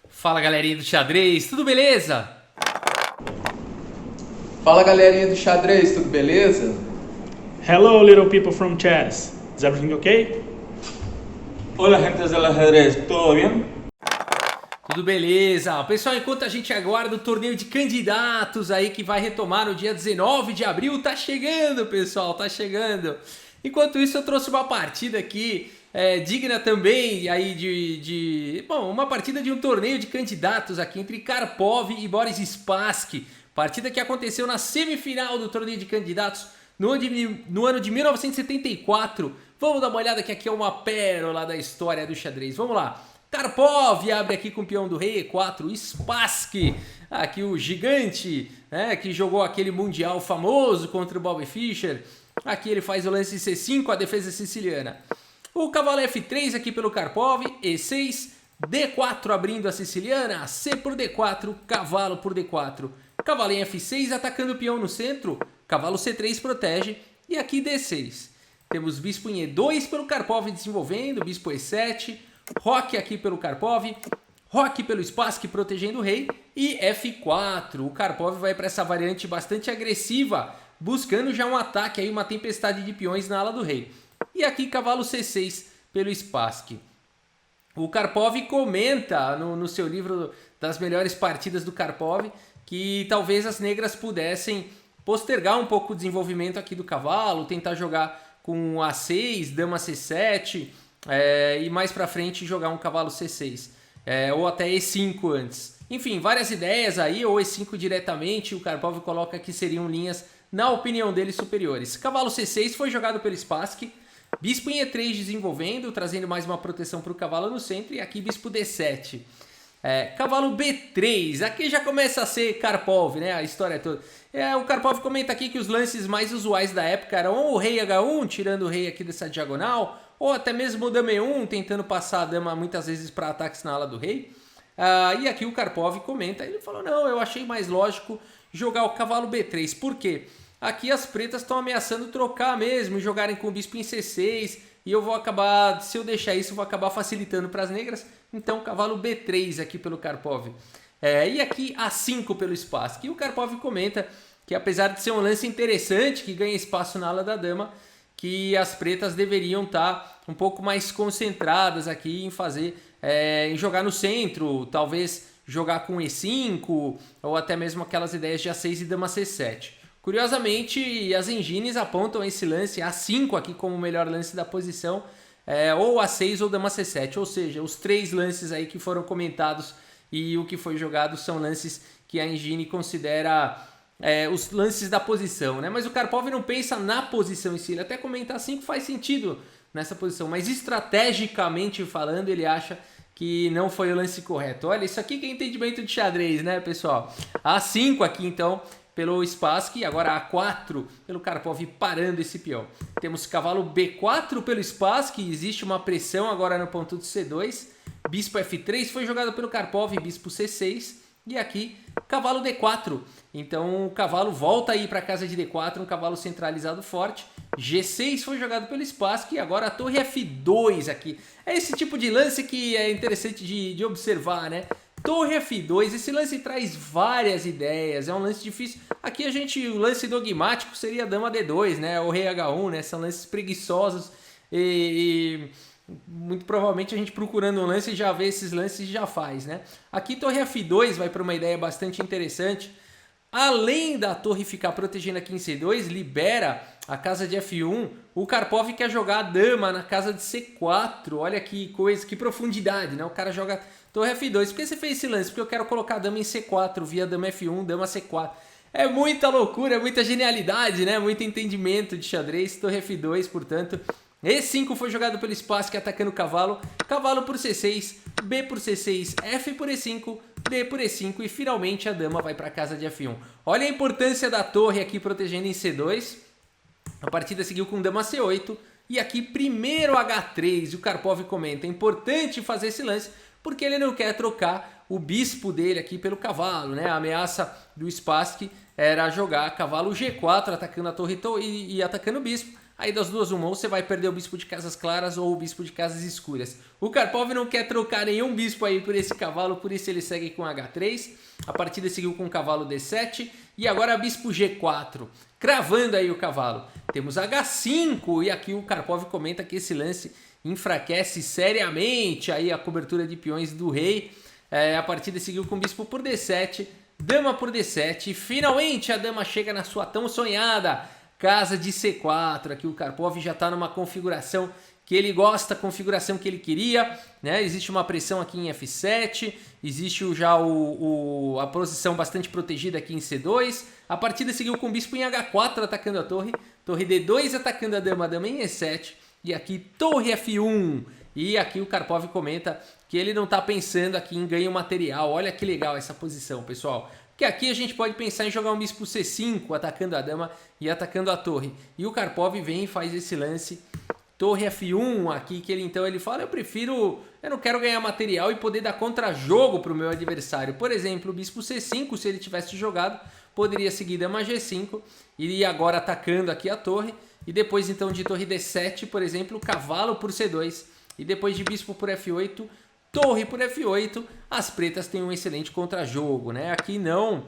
Fala galerinha do xadrez, tudo beleza? Fala galerinha do xadrez, tudo beleza? Hello, little people from chess. Is everything okay? Hola, gentes del ajedrez, ¿todo bien? Tudo beleza. Pessoal, enquanto a gente aguarda o torneio de candidatos aí que vai retomar no dia 19 de abril, tá chegando, pessoal, tá chegando. Enquanto isso, eu trouxe uma partida aqui digna também aí bom, uma partida de um torneio de candidatos aqui entre Karpov e Boris Spassky. Partida que aconteceu na semifinal do torneio de candidatos no ano de 1974. Vamos dar uma olhada que aqui é uma pérola da história do xadrez. Vamos lá. Karpov abre aqui com o peão do rei E4, Spassky, aqui o gigante, né, que jogou aquele mundial famoso contra o Bobby Fischer. Aqui ele faz o lance C5, a defesa siciliana. O cavalo F3 aqui pelo Karpov, E6, D4 abrindo a siciliana, C por D4, cavalo por D4. Cavalo em F6 atacando o peão no centro, cavalo C3 protege e aqui D6. Temos bispo em E2 pelo Karpov desenvolvendo, bispo E7, roque aqui pelo Karpov, roque pelo Spassky protegendo o rei e F4. O Karpov vai para essa variante bastante agressiva, buscando já um ataque aí, uma tempestade de peões na ala do rei. E aqui cavalo C6 pelo Spassky. O Karpov comenta no seu livro das melhores partidas do Karpov que talvez as negras pudessem postergar um pouco o desenvolvimento aqui do cavalo, tentar jogar com A6, dama C7 e mais pra frente jogar um cavalo C6 ou até E5 antes. Enfim, várias ideias aí, ou E5 diretamente, o Karpov coloca que seriam linhas, na opinião dele, superiores. Cavalo C6 foi jogado pelo Spassky, bispo em E3 desenvolvendo, trazendo mais uma proteção para o cavalo no centro, e aqui bispo D7. Cavalo B3, aqui já começa a ser Karpov, né? A história toda. O Karpov comenta aqui que os lances mais usuais da época eram ou o rei H1, tirando o rei aqui dessa diagonal, ou até mesmo o dama E1, tentando passar a dama muitas vezes para ataques na ala do rei. E aqui o Karpov comenta, ele falou, não, eu achei mais lógico jogar o cavalo B3, por quê? Aqui as pretas estão ameaçando trocar mesmo, jogarem com o bispo em C6, e eu vou acabar, se eu deixar isso, eu vou acabar facilitando para as negras. Então, cavalo B3 aqui pelo Karpov. E aqui A5 pelo Spassky. E o Karpov comenta que apesar de ser um lance interessante, que ganha espaço na ala da dama, que as pretas deveriam estar um pouco mais concentradas aqui em fazer, em jogar no centro, talvez jogar com E5, ou até mesmo aquelas ideias de A6 e dama C7. Curiosamente, as engines apontam esse lance A5 aqui como o melhor lance da posição, ou A6 ou dama C7, ou seja, os três lances aí que foram comentados e o que foi jogado são lances que a engine considera os lances da posição, né? Mas o Karpov não pensa na posição em si, ele até comenta A5 faz sentido nessa posição, mas estrategicamente falando ele acha que não foi o lance correto. Olha, isso aqui que é entendimento de xadrez, né, pessoal? A5 aqui então pelo Spassky, agora A4 pelo Karpov parando esse peão. Temos cavalo B4 pelo Spassky, existe uma pressão agora no ponto de C2. Bispo F3 foi jogado pelo Karpov, bispo C6. E aqui cavalo D4. Então o cavalo volta aí para a casa de D4, um cavalo centralizado forte. G6 foi jogado pelo Spassky, agora a torre F2 aqui. É esse tipo de lance que é interessante de observar, né? Torre F2, esse lance traz várias ideias, é um lance difícil. Aqui o lance dogmático seria dama D2, né? Ou rei H1, né? São lances preguiçosos e muito provavelmente a gente procurando um lance já vê esses lances e já faz, né? Aqui torre F2 vai para uma ideia bastante interessante. Além da torre ficar protegendo aqui em C2, libera a casa de F1. O Karpov quer jogar a dama na casa de C4. Olha que coisa, que profundidade, né? O cara joga torre F2. Por que você fez esse lance? Porque eu quero colocar a dama em C4 via dama F1, dama C4. É muita loucura, é muita genialidade, né? Muito entendimento de xadrez. Torre F2, portanto. E5 foi jogado pelo Spassky atacando o cavalo. Cavalo por C6, B por C6, F por E5, D por E5 e finalmente a dama vai para a casa de F1. Olha a importância da torre aqui protegendo em C2. A partida seguiu com dama C8 e aqui primeiro H3. O Karpov comenta, é importante fazer esse lance porque ele não quer trocar o bispo dele aqui pelo cavalo, né? A ameaça do Spassky era jogar cavalo G4 atacando a torre e atacando o bispo. Aí das duas uma, ou você vai perder o bispo de casas claras ou o bispo de casas escuras. O Karpov não quer trocar nenhum bispo aí por esse cavalo, por isso ele segue com H3. A partida seguiu com o cavalo D7 e agora bispo G4, cravando aí o cavalo. Temos H5 e aqui o Karpov comenta que esse lance enfraquece seriamente aí a cobertura de peões do rei. A partida seguiu com bispo por D7, dama por D7 e finalmente a dama chega na sua tão sonhada casa de C4. Aqui o Karpov já está numa configuração que ele gosta, a configuração que ele queria, né? Existe uma pressão aqui em F7, existe já a posição bastante protegida aqui em C2. A partida seguiu com o bispo em H4 atacando a torre, torre D2 atacando a dama em E7 e aqui torre F1. E aqui o Karpov comenta que ele não está pensando aqui em ganho material. Olha que legal essa posição, pessoal. Que aqui a gente pode pensar em jogar um bispo C5 atacando a dama e atacando a torre. E o Karpov vem e faz esse lance torre F1 aqui, que ele fala, eu não quero ganhar material e poder dar contra-jogo para o meu adversário. Por exemplo, o bispo C5, se ele tivesse jogado, poderia seguir dama G5 e agora atacando aqui a torre. E depois então de torre D7, por exemplo, cavalo por C2. E depois de bispo por F8, torre por F8, as pretas têm um excelente contra-jogo, né? Aqui não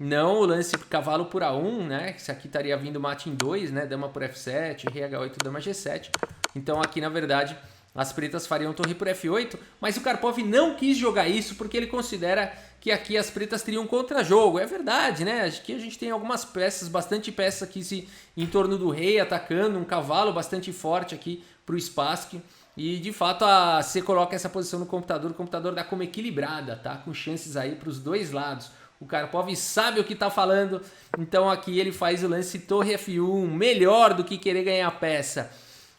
o lance cavalo por A1, né? Isso aqui estaria vindo mate em 2, né? Dama por F7, rei H8, dama G7. Então aqui, na verdade, as pretas fariam torre por F8, mas o Karpov não quis jogar isso porque ele considera que aqui as pretas teriam contra-jogo. É verdade, né? Aqui a gente tem algumas peças, bastante peças aqui em torno do rei, atacando, um cavalo bastante forte aqui para o Spassky. E de fato você coloca essa posição no computador, o computador dá como equilibrada, tá? Com chances aí para os dois lados. O Karpov sabe o que está falando, então aqui ele faz o lance torre F1, melhor do que querer ganhar a peça.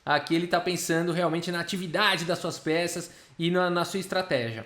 Aqui ele está pensando realmente na atividade das suas peças e na sua estratégia.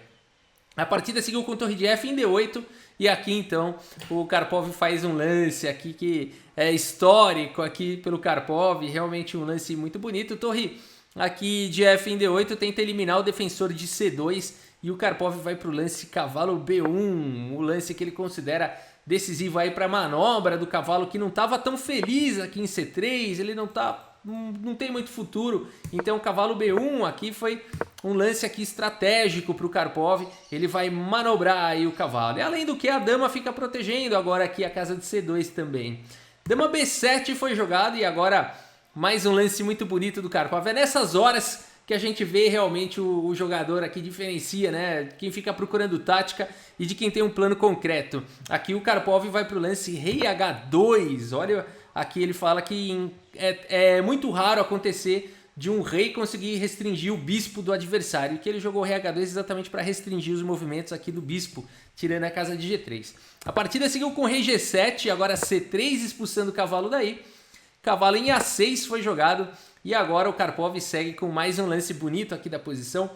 A partida seguiu com torre de F em D8 e aqui então o Karpov faz um lance aqui que é histórico aqui pelo Karpov, realmente um lance muito bonito. Torre aqui de F em D8 tenta eliminar o defensor de C2 e o Karpov vai para o lance cavalo B1, o lance que ele considera decisivo aí para a manobra do cavalo que não estava tão feliz aqui em C3, ele não tem muito futuro, então o cavalo B1 aqui foi um lance aqui estratégico para o Karpov, ele vai manobrar aí o cavalo, e além do que a dama fica protegendo agora aqui a casa de C2 também. Dama B7 foi jogado e agora mais um lance muito bonito do Karpov, é nessas horas que a gente vê realmente o jogador aqui diferencia, né? Quem fica procurando tática e de quem tem um plano concreto. Aqui o Karpov vai para o lance rei H2, olha, aqui ele fala que é muito raro acontecer de um rei conseguir restringir o bispo do adversário, que ele jogou rei H2 exatamente para restringir os movimentos aqui do bispo, tirando a casa de G3. A partida seguiu com rei G7, agora C3 expulsando o cavalo daí. Cavalo em A6 foi jogado e agora o Karpov segue com mais um lance bonito aqui da posição.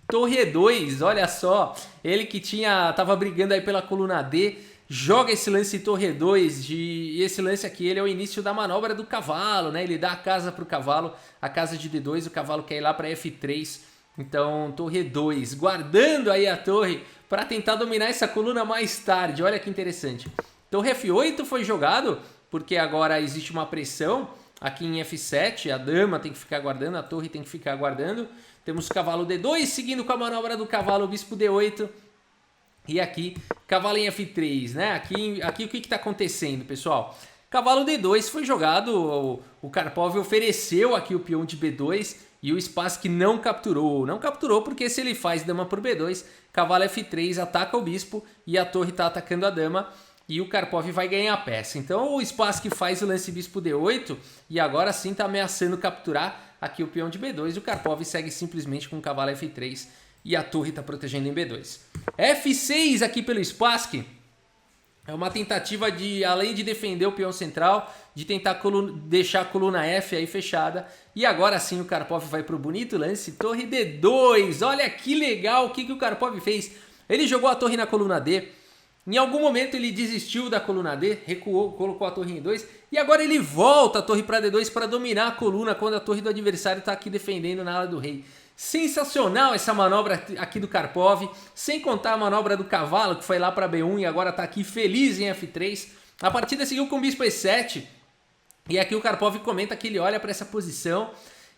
Torre E2, olha só, ele que tava brigando aí pela coluna D, joga esse lance torre E2, e esse lance aqui ele é o início da manobra do cavalo, né? Ele dá a casa para o cavalo, a casa de D2, o cavalo quer ir lá para F3, então torre E2, guardando aí a torre para tentar dominar essa coluna mais tarde, olha que interessante. Torre F8 foi jogado, porque agora existe uma pressão aqui em F7, a dama tem que ficar guardando, a torre tem que ficar guardando. Temos o cavalo D2 seguindo com a manobra do cavalo, bispo D8. E aqui, cavalo em F3, né? Aqui o que está acontecendo, pessoal? Cavalo D2 foi jogado, o Karpov ofereceu aqui o peão de B2 e o Spassky não capturou. Não capturou porque se ele faz dama por B2, cavalo F3 ataca o bispo e a torre está atacando a dama. E o Karpov vai ganhar a peça. Então o Spassky faz o lance bispo D8 e agora sim está ameaçando capturar aqui o peão de B2. E o Karpov segue simplesmente com o cavalo F3 e a torre está protegendo em B2. F6 aqui pelo Spassky é uma tentativa de, além de defender o peão central, de tentar deixar a coluna F aí fechada. E agora sim o Karpov vai para o bonito lance torre D2. Olha que legal o que o Karpov fez. Ele jogou a torre na coluna D. Em algum momento ele desistiu da coluna D, recuou, colocou a torre em 2 e agora ele volta a torre para D2 para dominar a coluna quando a torre do adversário está aqui defendendo na ala do rei. Sensacional essa manobra aqui do Karpov, sem contar a manobra do cavalo que foi lá para B1 e agora está aqui feliz em F3. A partida seguiu com o bispo E7 E aqui o Karpov comenta que ele olha para essa posição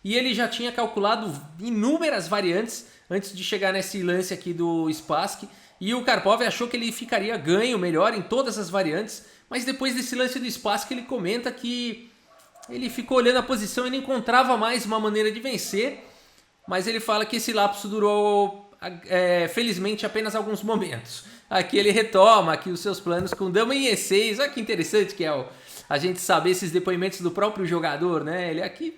e ele já tinha calculado inúmeras variantes antes de chegar nesse lance aqui do Spassky. E o Karpov achou que ele ficaria ganho melhor em todas as variantes, mas depois desse lance do Spassky ele comenta que ele ficou olhando a posição e não encontrava mais uma maneira de vencer, mas ele fala que esse lapso durou, felizmente, apenas alguns momentos. Aqui ele retoma aqui os seus planos com dama em E6, olha que interessante que é a gente saber esses depoimentos do próprio jogador, né? Ele aqui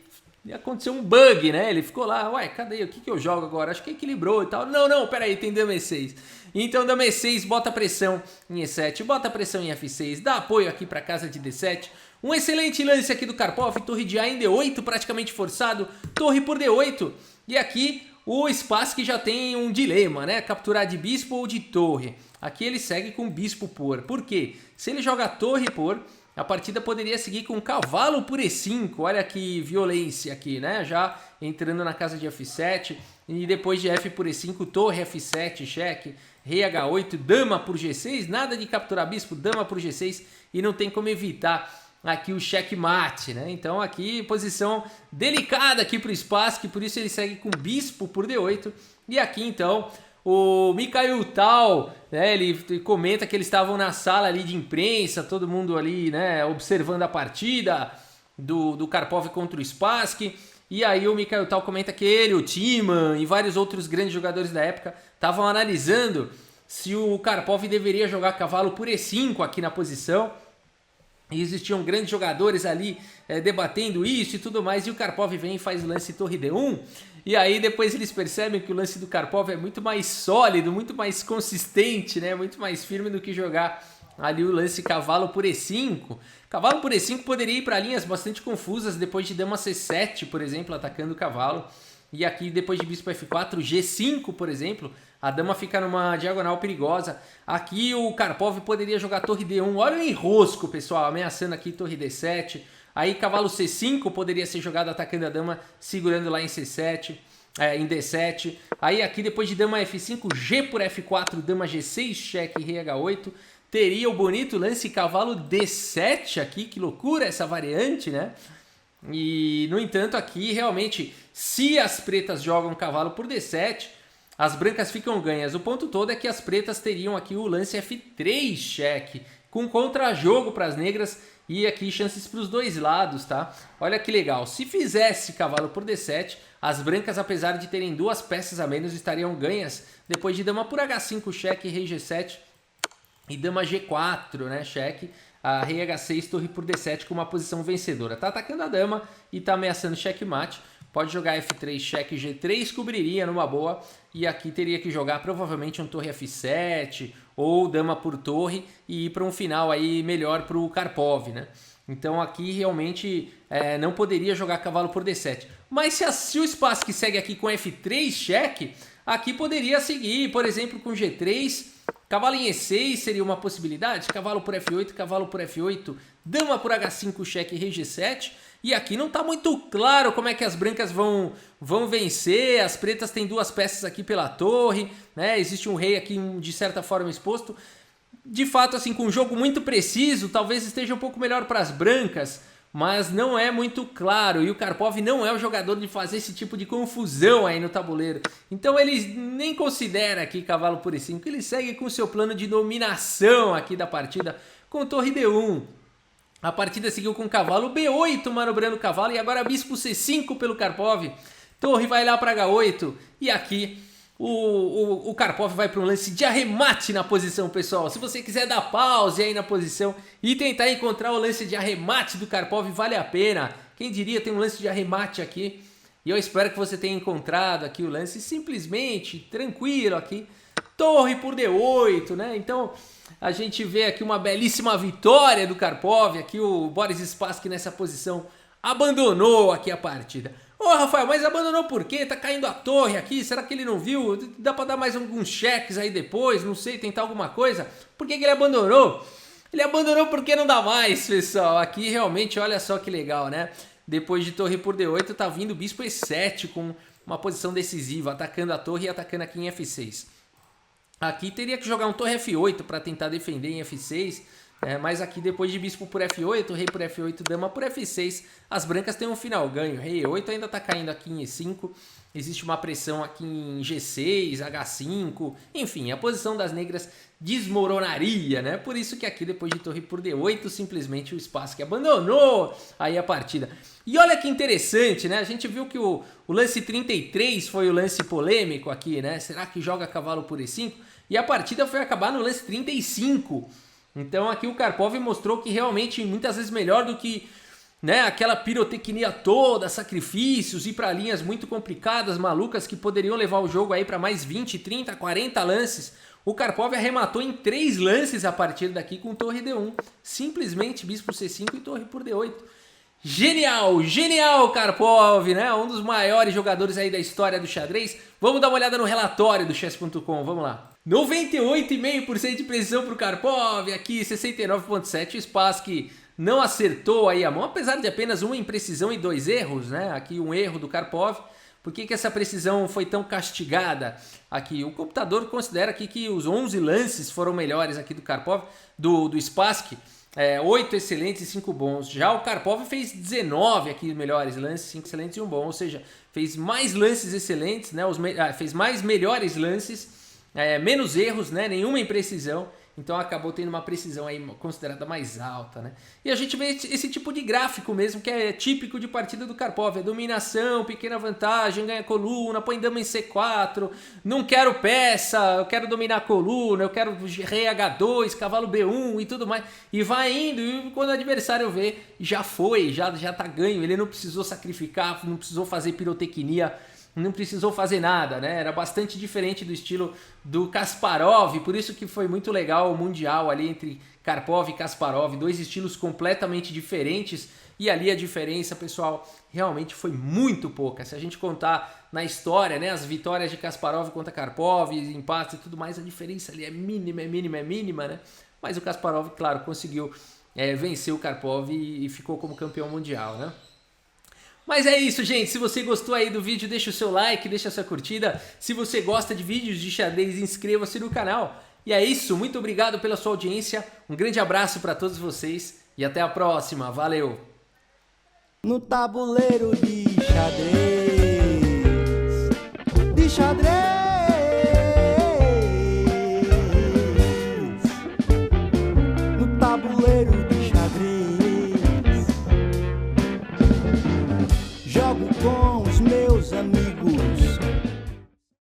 aconteceu um bug, né? Ele ficou lá, ué, cadê? O que eu jogo agora? Acho que equilibrou e tal. Não, peraí, tem dama E6. Então dama E6, bota pressão em E7, bota pressão em F6, dá apoio aqui para casa de D7. Um excelente lance aqui do Karpov, torre de A em D8, praticamente forçado, torre por D8. E aqui o Spassky já tem um dilema, né? Capturar de bispo ou de torre. Aqui ele segue com bispo por. Por quê? Se ele joga torre por, a partida poderia seguir com cavalo por E5. Olha que violência aqui, né? Já entrando na casa de F7. E depois de F por E5, torre F7, cheque, rei H8, dama por G6. Nada de capturar bispo, dama por G6. E não tem como evitar aqui o checkmate, né? Então aqui posição delicada aqui para o Spassky, por isso ele segue com bispo por D8. E aqui então o Mikhail Tal, né, ele comenta que eles estavam na sala ali de imprensa, todo mundo ali, né, observando a partida do Karpov contra o Spassky. E aí o Mikhail Tal comenta que ele, o Timan e vários outros grandes jogadores da época estavam analisando se o Karpov deveria jogar cavalo por E5 aqui na posição. E existiam grandes jogadores ali debatendo isso e tudo mais. E o Karpov vem e faz o lance torre D1. E aí depois eles percebem que o lance do Karpov é muito mais sólido, muito mais consistente, né? Muito mais firme do que jogar ali o lance cavalo por E5. Cavalo por E5 poderia ir para linhas bastante confusas depois de dama C7, por exemplo, atacando o cavalo. E aqui depois de bispo F4, G5, por exemplo, a dama fica numa diagonal perigosa. Aqui o Karpov poderia jogar torre D1. Olha o enrosco, pessoal, ameaçando aqui torre D7. Aí cavalo C5 poderia ser jogado atacando a dama, segurando lá em C7, em D7. Aí aqui depois de dama F5, G por F4, dama G6, cheque, rei H8. Teria o bonito lance cavalo D7 aqui, que loucura essa variante, né? E no entanto aqui realmente, se as pretas jogam cavalo por D7, as brancas ficam ganhas. O ponto todo é que as pretas teriam aqui o lance F3 cheque, com contra-jogo para as negras e aqui chances para os dois lados, tá? Olha que legal, se fizesse cavalo por D7, as brancas, apesar de terem duas peças a menos, estariam ganhas depois de dama por H5 cheque, rei G7 e dama G4, né, cheque. A rei H6, torre por D7 com uma posição vencedora. Tá atacando a dama e tá ameaçando checkmate. Pode jogar F3, cheque, G3, cobriria numa boa. E aqui teria que jogar provavelmente um torre F7 ou dama por torre e ir para um final aí melhor para o Karpov, né? Então aqui realmente não poderia jogar cavalo por D7. Mas se o Spassky segue aqui com F3, cheque, aqui poderia seguir, por exemplo, com G3... Cavalo em E6 seria uma possibilidade, cavalo por F8, dama por H5, cheque, rei G7. E aqui não está muito claro como é que as brancas vão vencer, as pretas têm duas peças aqui pela torre, né? Existe um rei aqui de certa forma exposto. De fato, assim, com um jogo muito preciso, talvez esteja um pouco melhor para as brancas, mas não é muito claro, e o Karpov não é o jogador de fazer esse tipo de confusão aí no tabuleiro. Então ele nem considera aqui cavalo por E5, ele segue com o seu plano de dominação aqui da partida com torre D1. A partida seguiu com cavalo B8, manobrando o cavalo, e agora bispo C5 pelo Karpov. Torre vai lá para H8, e aqui... O Karpov vai para um lance de arremate na posição, pessoal. Se você quiser dar pause aí na posição e tentar encontrar o lance de arremate do Karpov, vale a pena. Quem diria, tem um lance de arremate aqui. E eu espero que você tenha encontrado aqui o lance simplesmente, tranquilo aqui. Torre por D8, né? Então a gente vê aqui uma belíssima vitória do Karpov. Aqui o Boris Spassky nessa posição abandonou aqui a partida. Ô Rafael, mas abandonou por quê? Tá caindo a torre aqui, será que ele não viu? Dá pra dar mais alguns cheques aí depois, não sei, tentar alguma coisa? Por que ele abandonou? Ele abandonou porque não dá mais, pessoal. Aqui realmente, olha só que legal, né? Depois de torre por D8, tá vindo bispo E7 com uma posição decisiva, atacando a torre e atacando aqui em F6. Aqui teria que jogar um torre F8 para tentar defender em F6, Mas aqui depois de bispo por F8, rei por F8, dama por F6, as brancas têm um final ganho. Rei E8 ainda está caindo aqui em E5, existe uma pressão aqui em G6, H5, enfim, a posição das negras desmoronaria, né? Por isso que aqui depois de torre por D8, simplesmente o espaço que abandonou aí a partida. E olha que interessante, né? A gente viu que o lance 33 foi o lance polêmico aqui, né? Será que joga cavalo por E5? E a partida foi acabar no lance 35. Então aqui o Karpov mostrou que realmente muitas vezes melhor do que, né, aquela pirotecnia toda, sacrifícios, ir para linhas muito complicadas, malucas, que poderiam levar o jogo aí para mais 20, 30, 40 lances. O Karpov arrematou em 3 lances a partir daqui com torre D1. Simplesmente bispo C5 e torre por D8. Genial, genial Karpov, né? Um dos maiores jogadores aí da história do xadrez. Vamos dar uma olhada no relatório do chess.com, vamos lá. 98,5% de precisão para o Karpov, aqui 69,7%. O Spassky não acertou aí a mão, apesar de apenas uma imprecisão e 2 erros, né? Aqui um erro do Karpov. Por que essa precisão foi tão castigada aqui? O computador considera aqui que os 11 lances foram melhores aqui do Karpov, do Spassky. 8 excelentes e 5 bons. Já o Karpov fez 19 aqui melhores lances, 5 excelentes e 1 bom. Ou seja, fez mais lances excelentes, né? Fez mais melhores lances, menos erros, né? Nenhuma imprecisão. Então acabou tendo uma precisão aí considerada mais alta, né? E a gente vê esse tipo de gráfico mesmo, que é típico de partida do Karpov. É dominação, pequena vantagem, ganha coluna, põe dama em C4, não quero peça, eu quero dominar a coluna, eu quero rei H2, cavalo B1 e tudo mais. E vai indo, e quando o adversário vê, já foi, já tá ganho. Ele não precisou sacrificar, não precisou fazer pirotecnia, não precisou fazer nada, né? Era bastante diferente do estilo do Kasparov, por isso que foi muito legal o Mundial ali entre Karpov e Kasparov, 2 estilos completamente diferentes, e ali a diferença, pessoal, realmente foi muito pouca. Se a gente contar na história, né, as vitórias de Kasparov contra Karpov, empates e tudo mais, a diferença ali é mínima, né? Mas o Kasparov, claro, conseguiu vencer o Karpov e ficou como campeão mundial, né? Mas é isso, gente. Se você gostou aí do vídeo, deixa o seu like, deixa a sua curtida. Se você gosta de vídeos de xadrez, inscreva-se no canal. E é isso. Muito obrigado pela sua audiência. Um grande abraço para todos vocês e até a próxima. Valeu! No tabuleiro de xadrez,